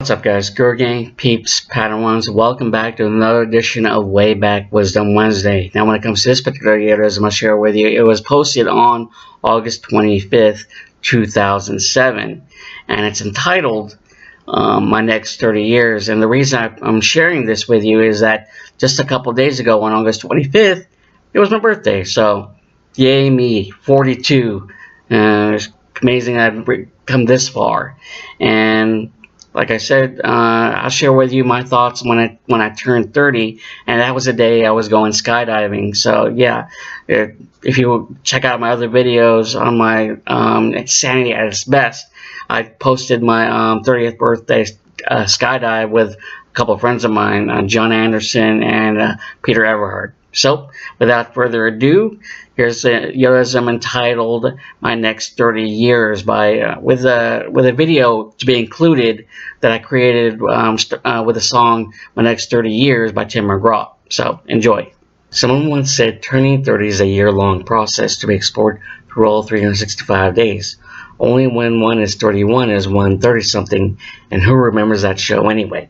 What's up, guys? Girl Gang, peeps, Padawans, welcome back to another edition of Way Back Wisdom Wednesday. Now, when it comes to this particular yodaism, I'm going to share with you, it was posted on August 25th, 2007, and it's entitled My Next 30 Years. And the reason I'm sharing this with you is that just a couple days ago, on August 25th, it was my birthday. So, yay me, 42. It's amazing I've come this far. And like I said, I'll share with you my thoughts when I turned 30, and that was the day I was going skydiving. So yeah, if you check out my other videos on my insanity at its best, I posted my 30th birthday skydive with a couple of friends of mine, John Anderson and Peter Everhart. So, without further ado, here's a yodaism entitled "My Next 30 Years" with a video to be included that I created with the song "My Next 30 Years" by Tim McGraw. So, enjoy. Someone once said, "Turning 30 is a year-long process to be explored through all 365 days. Only when one is 31 is one 30-something, and who remembers that show anyway?"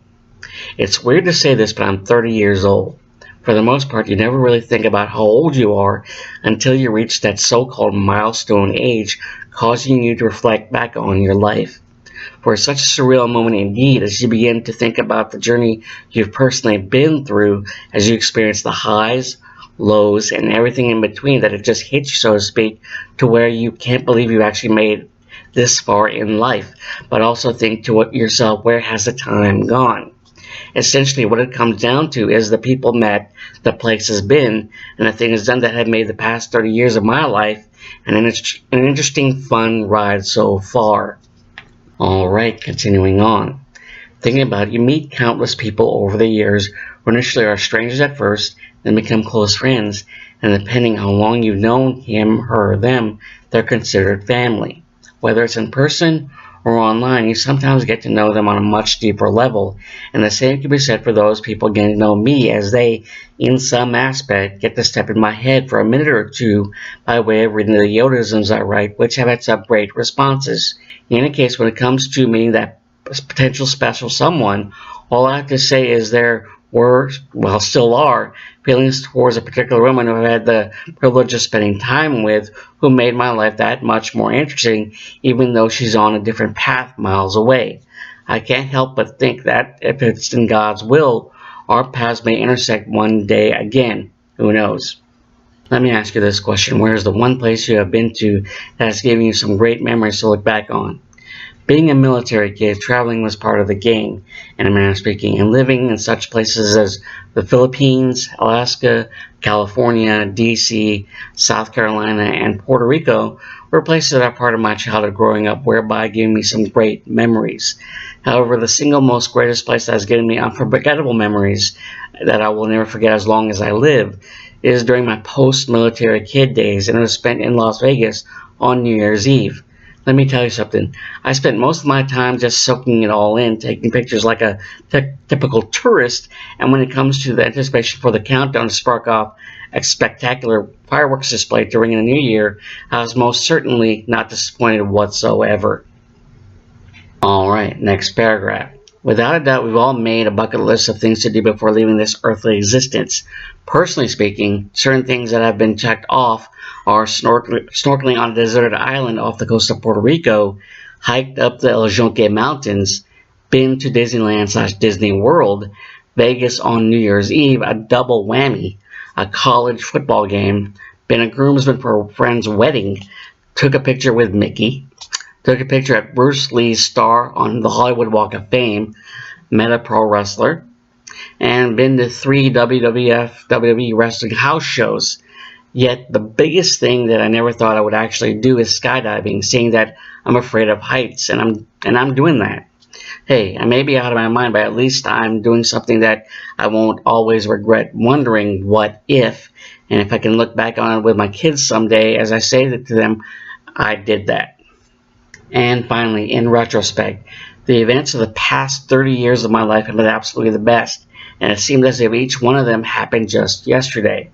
It's weird to say this, but I'm 30 years old. For the most part, you never really think about how old you are until you reach that so-called milestone age, causing you to reflect back on your life. For such a surreal moment indeed, as you begin to think about the journey you've personally been through, as you experience the highs, lows, and everything in between, that it just hits you, so to speak, to where you can't believe you actually made this far in life, but also think to yourself, where has the time gone? Essentially, what it comes down to is the people met, the place has been, and the things done that have made the past 30 years of my life an interesting, fun ride so far. Alright, continuing on. Thinking about it, you meet countless people over the years who initially are strangers at first, then become close friends, and depending how long you've known him, her, or them, they're considered family. Whether it's in person or online, you sometimes get to know them on a much deeper level, and the same can be said for those people getting to know me, as they, in some aspect, get to step in my head for a minute or two by way of reading the yodaisms I write, which have had some great responses. In any case, when it comes to meeting that potential special someone, all I have to say is there were, well, still are, feelings towards a particular woman who I had the privilege of spending time with, who made my life that much more interesting, even though she's on a different path miles away. I can't help but think that if it's in God's will, our paths may intersect one day again. Who knows? Let me ask you this question. Where is the one place you have been to that has given you some great memories to look back on? Being a military kid, traveling was part of the game, in a manner of speaking, and living in such places as the Philippines, Alaska, California, DC, South Carolina, and Puerto Rico were places that are part of my childhood growing up, whereby giving me some great memories. However, the single most greatest place that has given me unforgettable memories that I will never forget as long as I live is during my post-military kid days, and it was spent in Las Vegas on New Year's Eve. Let me tell you something. I spent most of my time just soaking it all in, taking pictures like a typical tourist, and when it comes to the anticipation for the countdown to spark off a spectacular fireworks display to ring in the new year, I was most certainly not disappointed whatsoever. Alright, next paragraph. Without a doubt, we've all made a bucket list of things to do before leaving this earthly existence. Personally speaking, certain things that have been checked off are snorkeling on a deserted island off the coast of Puerto Rico, hiked up the El Yunque Mountains, been to Disneyland/Disney World, Vegas on New Year's Eve, a double whammy, a college football game, been a groomsman for a friend's wedding, took a picture with Mickey, took a picture at Bruce Lee's star on the Hollywood Walk of Fame, met a pro wrestler, and been to 3 WWF, WWE wrestling house shows. Yet the biggest thing that I never thought I would actually do is skydiving, seeing that I'm afraid of heights, and I'm doing that. Hey, I may be out of my mind, but at least I'm doing something that I won't always regret, wondering what if, and if I can look back on it with my kids someday, as I say to them, I did that. And finally, in retrospect, the events of the past 30 years of my life have been absolutely the best, and it seemed as if each one of them happened just yesterday.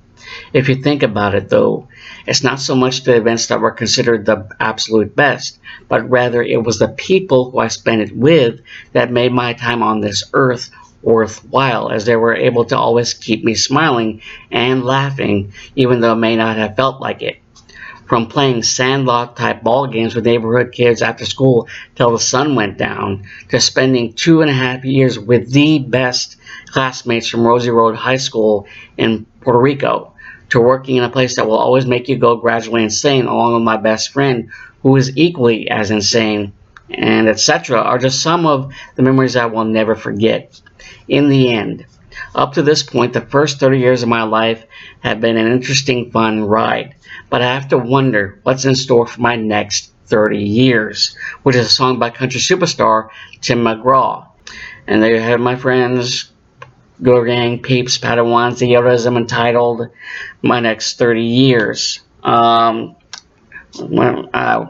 If you think about it, though, it's not so much the events that were considered the absolute best, but rather it was the people who I spent it with that made my time on this earth worthwhile, as they were able to always keep me smiling and laughing, even though it may not have felt like it. From playing sandlot type ball games with neighborhood kids after school till the sun went down, to spending 2.5 years with the best classmates from Rosie Road High School in Puerto Rico, to working in a place that will always make you go gradually insane, along with my best friend who is equally as insane, and etc., are just some of the memories I will never forget. In the end, up to this point, the first 30 years of my life have been an interesting, fun ride. But I have to wonder what's in store for my next 30 years, which is a song by country superstar Tim McGraw. And there you have my friends, Go Gang, Peeps, Padawans, the yodaism entitled My Next 30 Years.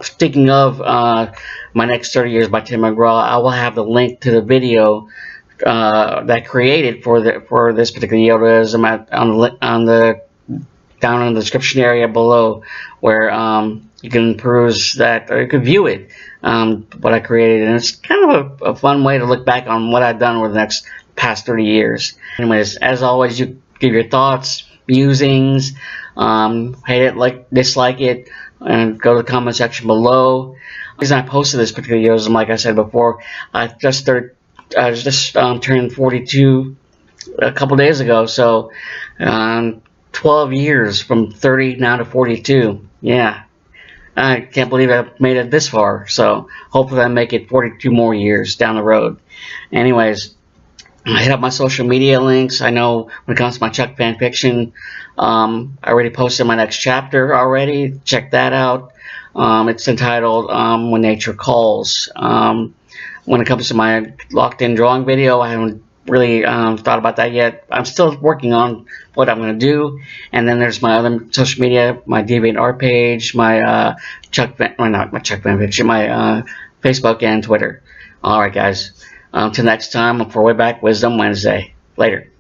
Speaking of My Next 30 Years by Tim McGraw, I will have the link to the video that I created for this particular yodaism on the down in the description area below, where you can peruse that, or you can view it, what I created, and it's kind of a fun way to look back on what I've done over the past 30 years. Anyways, as always, you give your thoughts, musings, hate it, dislike it, and go to the comment section below. The reason I posted this particular yodaism, like I said before, I just turned 42 a couple days ago, so 12 years from 30 now to 42. Yeah, I can't believe I made it this far, so hopefully I make it 42 more years down the road. Anyways, I hit up my social media links. I know when it comes to my Chuck fan fiction, I already posted my next chapter already. Check that out. It's entitled When Nature Calls. When it comes to my locked in drawing video, I haven't really thought about that yet. I'm still working on what I'm going to do. And then there's my other social media, my DeviantArt page, my my Facebook and Twitter. Alright guys, till next time for Way Back Wisdom Wednesday. Later.